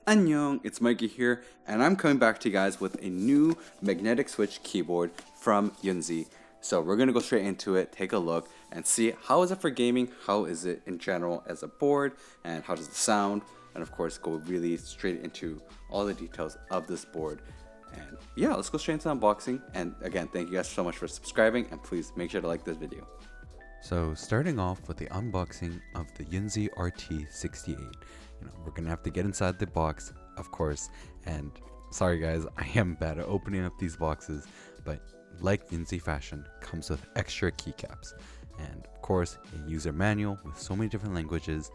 Annyeong, it's Mikey here, and I'm coming back to you guys with a new magnetic switch keyboard from Yunzii. So we're gonna go straight into it, take a look, and see how is it for gaming, how is it in general as a board, and how does it sound, and of course go really straight into all the details of this board. And yeah, let's go straight into unboxing. And again, thank you guys so much for subscribing, and please make sure to like this video. So starting off with the unboxing of the Yunzii RT68. We're gonna have to get inside the box, of course, and sorry guys, I am bad at opening up these boxes, but like Yunzii fashion, comes with extra keycaps, and of course a user manual with so many different languages,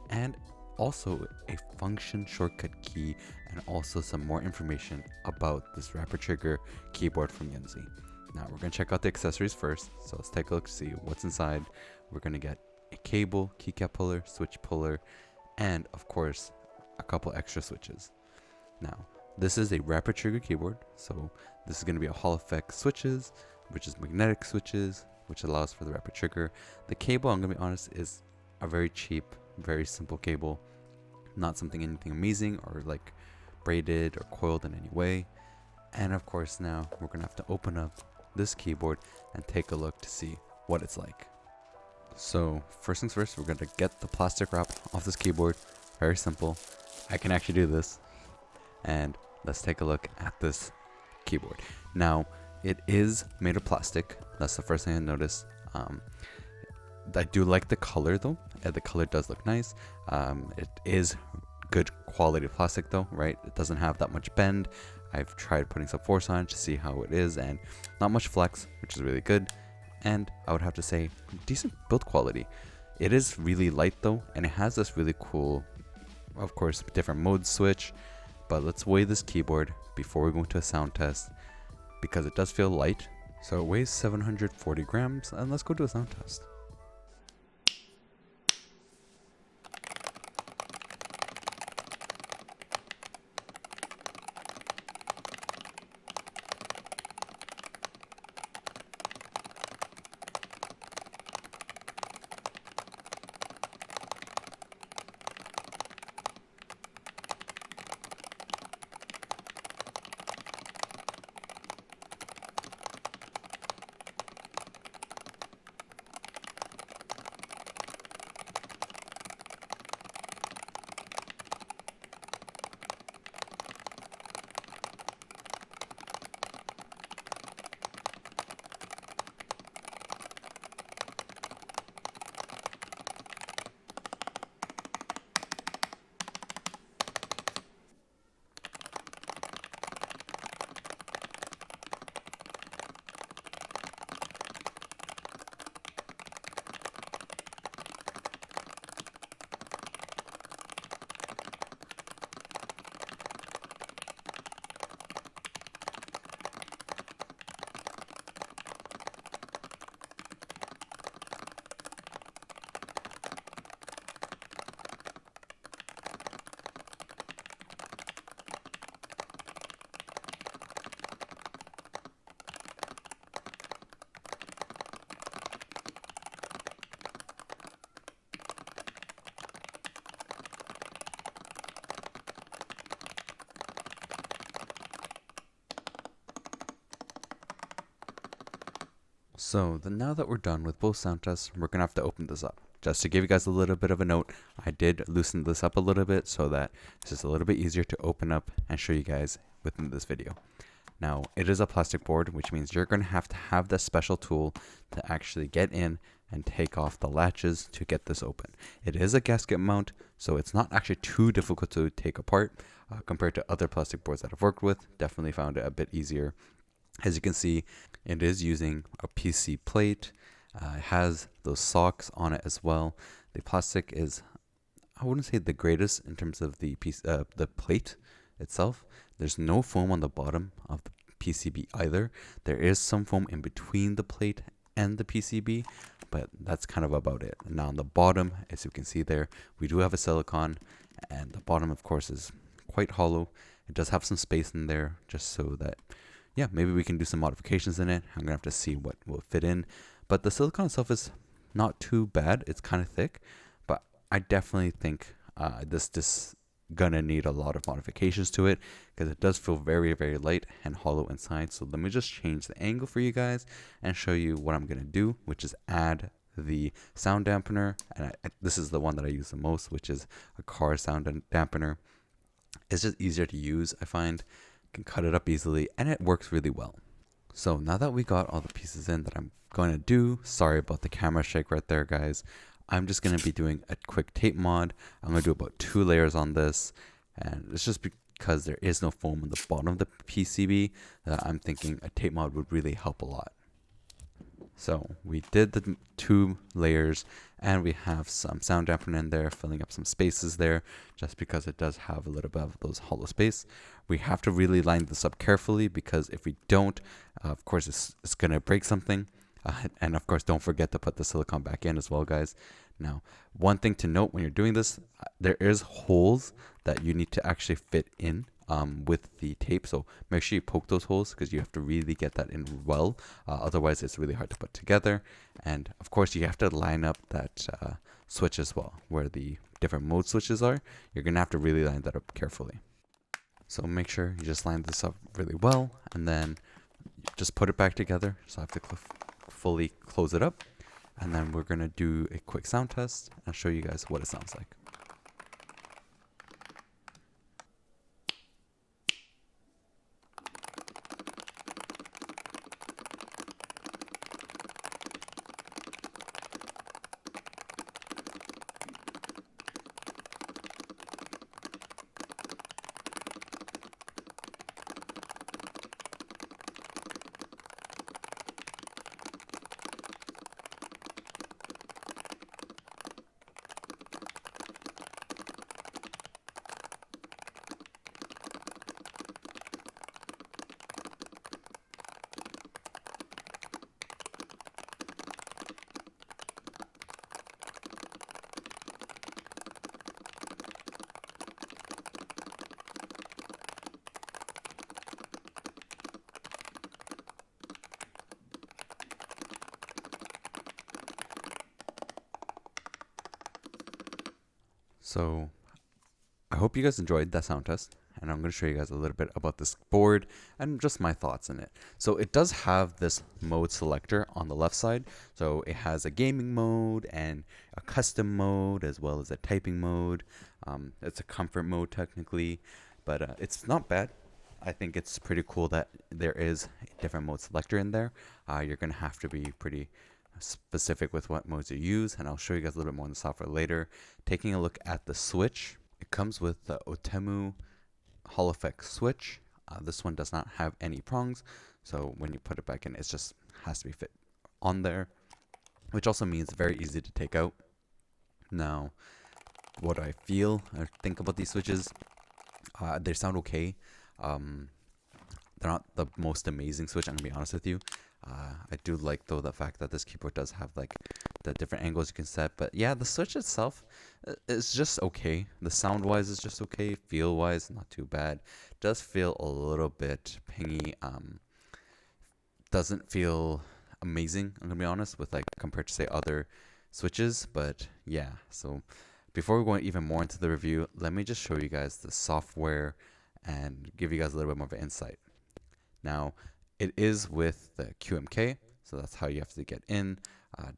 and also a function shortcut key, and also some more information about this rapid trigger keyboard from Yunzii. Now we're gonna check out the accessories first, so let's take a look to see what's inside. We're gonna get a cable, keycap puller, switch puller, and of course a couple extra switches. Now this is a rapid trigger keyboard, so this is going to be a Hall effect switches, which is magnetic switches, which allows for the rapid trigger. The cable, I'm going to be honest, is a very cheap, very simple cable, not something anything amazing or like braided or coiled in any way. And of course now we're going to have to open up this keyboard and take a look to see what it's like. So first things first, we're going to get the plastic wrap off this keyboard. Very simple. I can actually do this. And let's take a look at this keyboard. Now, it is made of plastic. That's the first thing I noticed. I do like the color though. The color does look nice. It is good quality plastic though, right? It doesn't have that much bend. I've tried putting some force on it to see how it is, and not much flex, which is really good. And I would have to say decent build quality. It is really light though, and it has this really cool, of course, different mode switch. But let's weigh this keyboard before we go into a sound test, because it does feel light. So it weighs 740 grams, and let's go to a sound test. So now that we're done with both sound tests, we're gonna have to open this up. Just to give you guys a little bit of a note, I did loosen this up a little bit so that it's just a little bit easier to open up and show you guys within this video. Now, it is a plastic board, which means you're gonna have to have this special tool to actually get in and take off the latches to get this open. It is a gasket mount, so it's not actually too difficult to take apart compared to other plastic boards that I've worked with. Definitely found it a bit easier. As you can see, it is using a PC plate. It has those socks on it as well. The plastic is, I wouldn't say the greatest in terms of the plate itself. There's no foam on the bottom of the PCB either. There is some foam in between the plate and the PCB, but that's kind of about it. Now on the bottom, as you can see there, we do have a silicone, and the bottom of course is quite hollow. It does have some space in there just so that, yeah, maybe we can do some modifications in it. I'm gonna have to see what will fit in. But the silicone itself is not too bad. It's kind of thick, but I definitely think this gonna need a lot of modifications to it because it does feel very light and hollow inside. So let me just change the angle for you guys and show you what I'm gonna do, which is add the sound dampener. And this is the one that I use the most, which is a car sound dampener. It's just easier to use, I find. Can cut it up easily and it works really well. So now that we got all the pieces in that I'm going to do, sorry about the camera shake right there, guys. I'm just going to be doing a quick tape mod. I'm going to do about 2 layers on this, and it's just because there is no foam on the bottom of the PCB that I'm thinking a tape mod would really help a lot. So we did the 2 layers, and we have some sound dampener in there, filling up some spaces there, just because it does have a little bit of those hollow space. We have to really line this up carefully, because if we don't, of course, it's going to break something. And of course, don't forget to put the silicone back in as well, guys. Now, one thing to note when you're doing this, there is holes that you need to actually fit in with the tape. So make sure you poke those holes because you have to really get that in well. Otherwise, it's really hard to put together. And of course, you have to line up that switch as well, where the different mode switches are. You're going to have to really line that up carefully. So make sure you just line this up really well, and then just put it back together. So I have to fully close it up, and then we're going to do a quick sound test and show you guys what it sounds like. So I hope you guys enjoyed that sound test, and I'm going to show you guys a little bit about this board and just my thoughts in it. So it does have this mode selector on the left side. So it has a gaming mode and a custom mode as well as a typing mode. It's a comfort mode technically, but it's not bad. I think it's pretty cool that there is a different mode selector in there. You're going to have to be pretty specific with what modes you use, and I'll show you guys a little bit more in the software later. Taking a look at the switch, it comes with the Otemu Hall Effect switch. This one does not have any prongs, so when you put it back in, it just has to be fit on there, which also means very easy to take out. Now, what do I feel or think about these switches? They sound okay. They're not the most amazing switch, I'm gonna be honest with you. I do like though the fact that this keyboard does have like the different angles you can set, but yeah, the switch itself is just okay. The sound wise is just okay. Feel wise, not too bad. Does feel a little bit pingy. Doesn't feel amazing, I'm gonna be honest, with like compared to say other switches, but yeah. So before we go even more into the review, let me just show you guys the software and give you guys a little bit more of an insight. Now, it is with the QMK, so that's how you have to get in,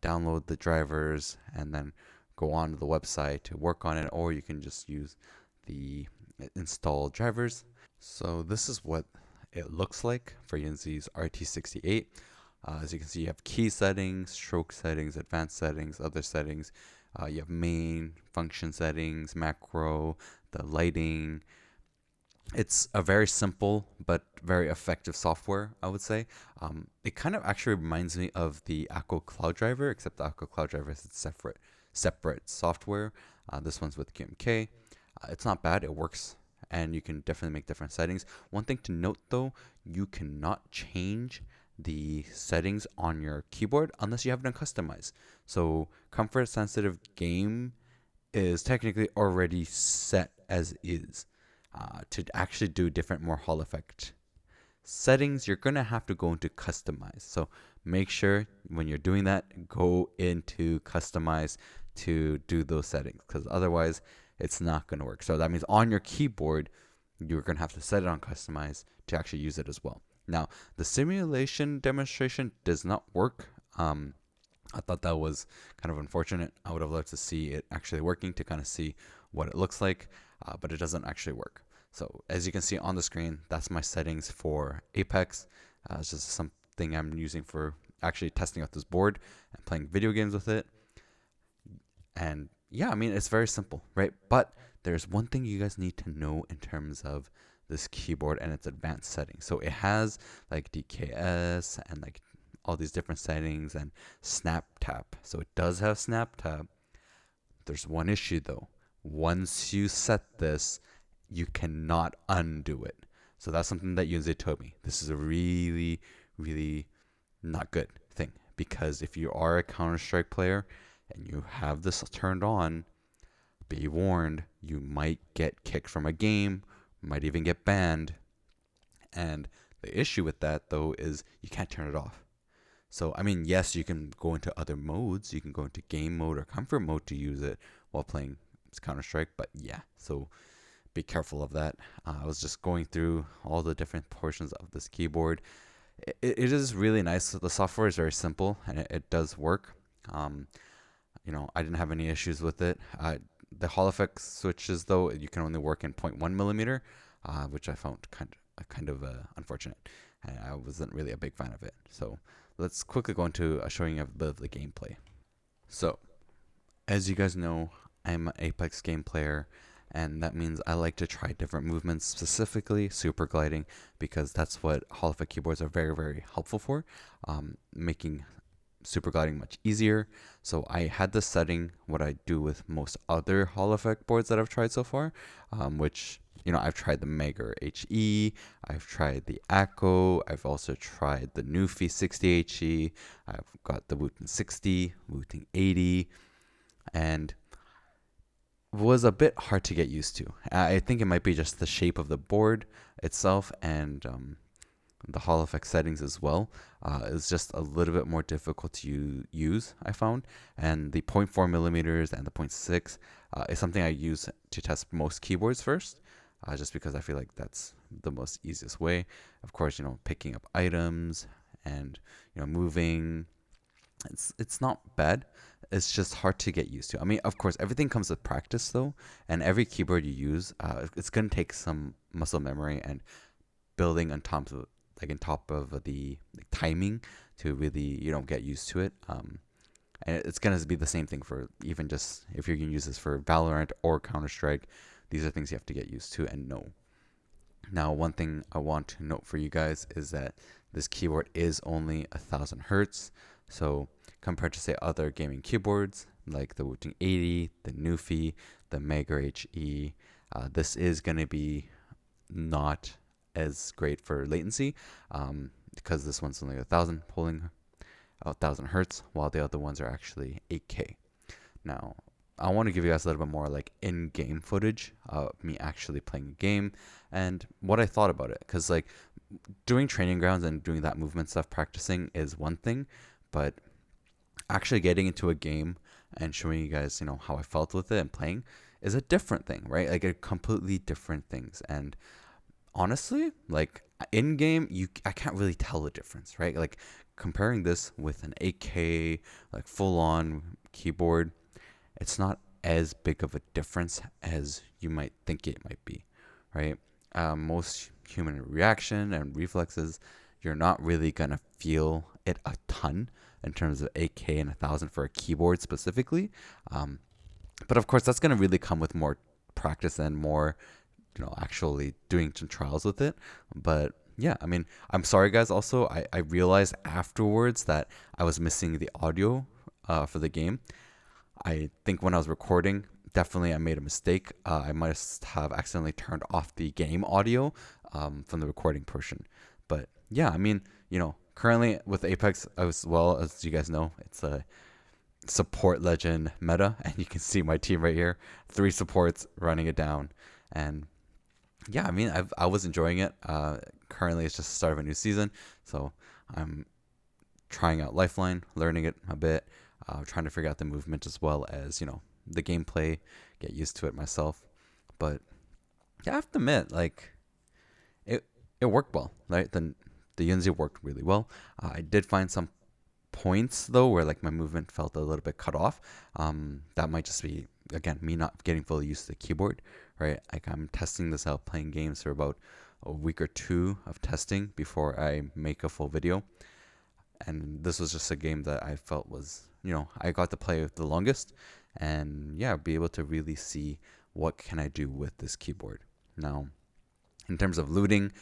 download the drivers, and then go on to the website to work on it, or you can just use the installed drivers. So this is what it looks like for Yunzii's RT68. As you can see, you have key settings, stroke settings, advanced settings, other settings. You have main, function settings, macro, the lighting. It's a very simple but very effective software, I would say. It kind of actually reminds me of the Aqua Cloud Driver, except the Aqua Cloud Driver is separate software. This one's with QMK. It's not bad. It works, and you can definitely make different settings. One thing to note, though, you cannot change the settings on your keyboard unless you have them customized. So comfort sensitive game is technically already set as is. To actually do different more Hall Effect settings, you're gonna have to go into customize. So make sure when you're doing that, go into customize to do those settings, because otherwise it's not going to work. So that means on your keyboard, you're going to have to set it on customize to actually use it as well. Now, the simulation demonstration does not work. I thought that was kind of unfortunate. I would have loved to see it actually working to kind of see what it looks like, but it doesn't actually work. So as you can see on the screen, that's my settings for Apex. It's just something I'm using for actually testing out this board and playing video games with it. And yeah, I mean, it's very simple, right? But there's one thing you guys need to know in terms of this keyboard and its advanced settings. So it has like DKS and like all these different settings and snap tap. So it does have snap tap. There's one issue though. Once you set this, you cannot undo it. So that's something that Yunzii told me. This is a really, really not good thing, because if you are a Counter-Strike player and you have this turned on, be warned, you might get kicked from a game, might even get banned. And the issue with that though is you can't turn it off. So I mean, yes, you can go into other modes. You can go into game mode or comfort mode to use it while playing Counter-Strike, but yeah, so be careful of that. I was just going through all the different portions of this keyboard. It is really nice. The software is very simple and it does work. I didn't have any issues with it. The Hall effect switches, though, you can only work in 0.1 millimeter, which I found kind of unfortunate. And I wasn't really a big fan of it. So let's quickly go into showing a bit of the gameplay. So, as you guys know, I'm an Apex game player, and that means I like to try different movements, specifically super gliding, because that's what Hall effect keyboards are very, very helpful for, making super gliding much easier. So I had this setting, what I do with most other Hall effect boards that I've tried so far, which, I've tried the Mega HE, I've tried the Akko, I've also tried the Newfie 60HE, I've got the Wooten 60, Wooten 80, and was a bit hard to get used to. I think it might be just the shape of the board itself and the Hall effect settings as well. Is just a little bit more difficult to use, I found. And the 0.4 millimeters and the 0.6 is something I use to test most keyboards first, just because I feel like that's the most easiest way. Of course, picking up items and moving. It's not bad. It's just hard to get used to. I mean, of course, everything comes with practice though, and every keyboard you use, it's gonna take some muscle memory and building on top of the timing to really get used to it. And it's gonna be the same thing for even just if you're gonna use this for Valorant or Counter Strike. These are things you have to get used to and know. Now, one thing I want to note for you guys is that this keyboard is only 1000 hertz. So compared to say other gaming keyboards like the Wooting 80, the Newfie, the Mega HE, this is going to be not as great for latency, because this one's only 1000 hertz, while the other ones are actually 8K. Now, I want to give you guys a little bit more like in-game footage of me actually playing a game and what I thought about it. Because like doing training grounds and doing that movement stuff, practicing is one thing, but actually getting into a game and showing you guys, how I felt with it and playing is a different thing, right? Like a completely different things. And honestly, like in game, I can't really tell the difference, right? Like comparing this with an 8K, like full on keyboard, it's not as big of a difference as you might think it might be, right? Most human reaction and reflexes, you're not really gonna feel it a ton in terms of 8K and 1000 for a keyboard specifically. But of course, that's gonna really come with more practice and more, actually doing some trials with it. But yeah, I mean, I'm sorry guys. Also, I realized afterwards that I was missing the audio for the game. I think when I was recording, definitely I made a mistake. I must have accidentally turned off the game audio from the recording portion. But yeah, I mean, currently with Apex, as well as you guys know, it's a support legend meta, and you can see my team right here, 3 supports running it down. And yeah, I mean, I was enjoying it. Currently, it's just the start of a new season, so I'm trying out Lifeline, learning it a bit. trying to figure out the movement as well as, the gameplay, get used to it myself. But yeah, I have to admit, like, it worked well, right? The Yunzii worked really well. I did find some points though where like my movement felt a little bit cut off. That might just be, again, me not getting fully used to the keyboard, right? Like, I'm testing this out, playing games for about a week or two of testing before I make a full video. And this was just a game that I felt was, I got to play the longest, and yeah, be able to really see what can I do with this keyboard. Now, in terms of looting,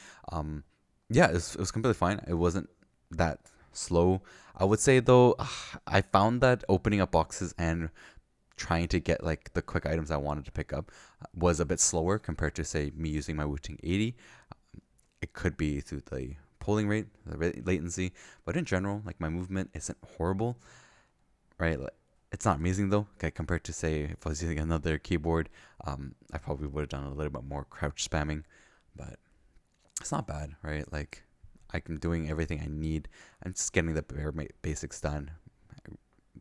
yeah, it was completely fine. It wasn't that slow. I would say though, I found that opening up boxes and trying to get like the quick items I wanted to pick up was a bit slower compared to, say, me using my Wooting 80. It could be through the polling rate, the latency, but in general, like, my movement isn't horrible, right? Like, it's not amazing though. Okay, compared to, say, if I was using another keyboard, I probably would have done a little bit more crouch spamming, but it's not bad, right? Like, I'm doing everything I need. I'm just getting the bare basics done.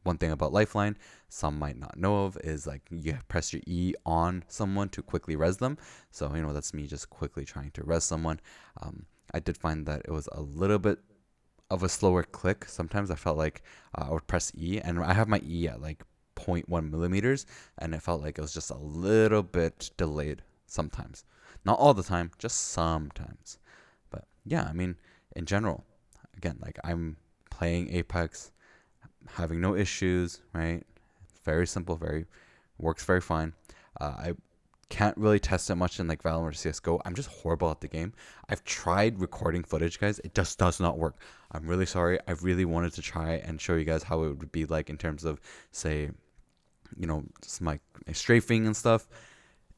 One thing about Lifeline, some might not know of, is like you press your E on someone to quickly res them. So, that's me just quickly trying to res someone. I did find that it was a little bit of a slower click. Sometimes I felt like I would press E, and I have my E at like 0.1 millimeters, and it felt like it was just a little bit delayed sometimes. Not all the time, just sometimes. But yeah, I mean, in general, again, like, I'm playing Apex, having no issues, right? Very simple, works very fine. I can't really test it much in like Valorant or CSGO. I'm just horrible at the game. I've tried recording footage, guys. It just does not work. I'm really sorry. I really wanted to try and show you guys how it would be like in terms of, say, just my strafing and stuff.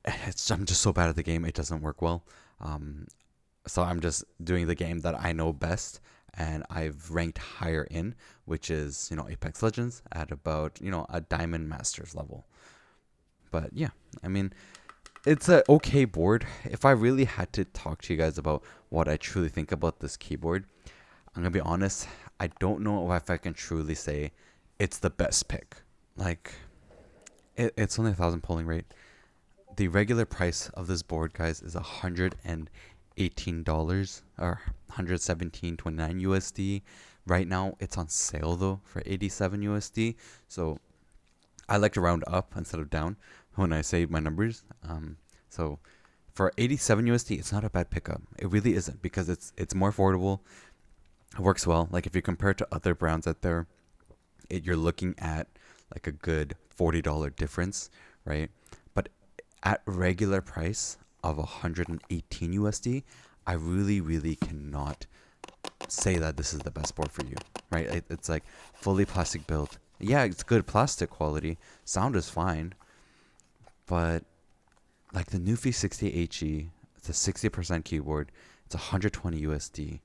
I'm just so bad at the game. It doesn't work well. So I'm just doing the game that I know best, and I've ranked higher in, which is, Apex Legends at about, a Diamond Masters level. But yeah, I mean, it's an okay board. If I really had to talk to you guys about what I truly think about this keyboard, I'm going to be honest, I don't know if I can truly say it's the best pick. Like, it's only 1,000 polling rate. The regular price of this board, guys, is $118 or 117.29 USD. Right now, it's on sale though for 87 USD. So I like to round up instead of down when I say my numbers. So for 87 USD, it's not a bad pickup. It really isn't, because it's more affordable. It works well. Like, if you compare it to other brands out there, you're looking at like a good $40 difference, right? But at regular price of 118 USD, I really, really cannot say that this is the best board for you, right? It's like fully plastic built. Yeah, it's good plastic quality. Sound is fine. But like the Yunzii RT68, it's a 60% keyboard. It's 120 USD.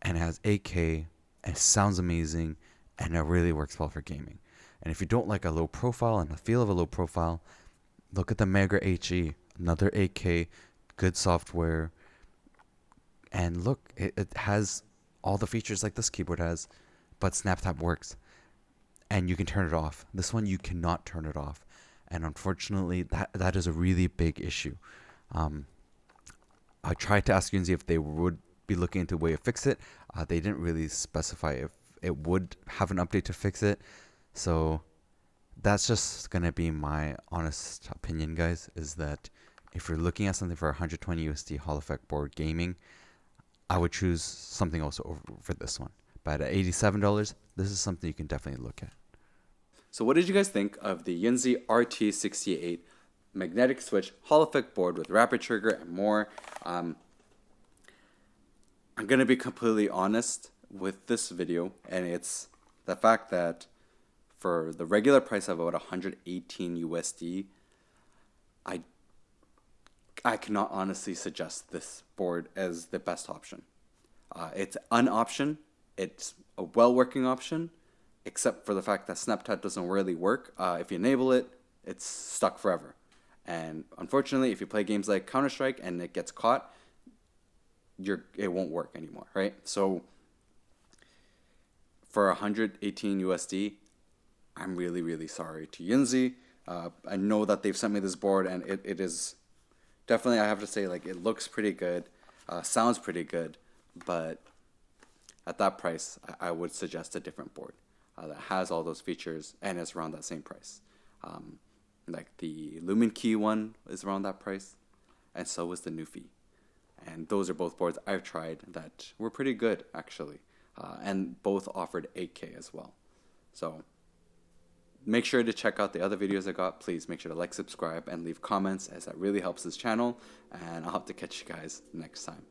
And it has 8K. And it sounds amazing. And it really works well for gaming. And if you don't like a low profile and the feel of a low profile, look at the Mega HE. Another 8K, good software. And look, it has all the features like this keyboard has, but SnapTap works. And you can turn it off. This one, you cannot turn it off. And unfortunately, that is a really big issue. I tried to ask Yunzii if they would be looking into a way to fix it. They didn't really specify if it would have an update to fix it. So that's just going to be my honest opinion, guys, is that if you're looking at something for 120 USD Hall Effect board gaming, I would choose something else over this one. But at $87, this is something you can definitely look at. So what did you guys think of the Yunzii RT68 magnetic switch Hall Effect board with rapid trigger and more? I'm going to be completely honest with this video, and it's the fact that for the regular price of about 118 USD, I cannot honestly suggest this board as the best option. It's an option. It's a well-working option, except for the fact that SnapTap doesn't really work. If you enable it, it's stuck forever. And unfortunately, if you play games like Counter-Strike and it gets caught, it won't work anymore, right? So for 118 USD, I'm really, really sorry to Yunzii. I know that they've sent me this board, and it is definitely, I have to say, like, it looks pretty good, sounds pretty good, but at that price, I would suggest a different board that has all those features and is around that same price. Like the Lumen Key one is around that price, and so is the Newfie. And those are both boards I've tried that were pretty good, actually, and both offered 8K as well. So make sure to check out the other videos I got. Please make sure to like, subscribe, and leave comments, as that really helps this channel. And I'll have to catch you guys next time.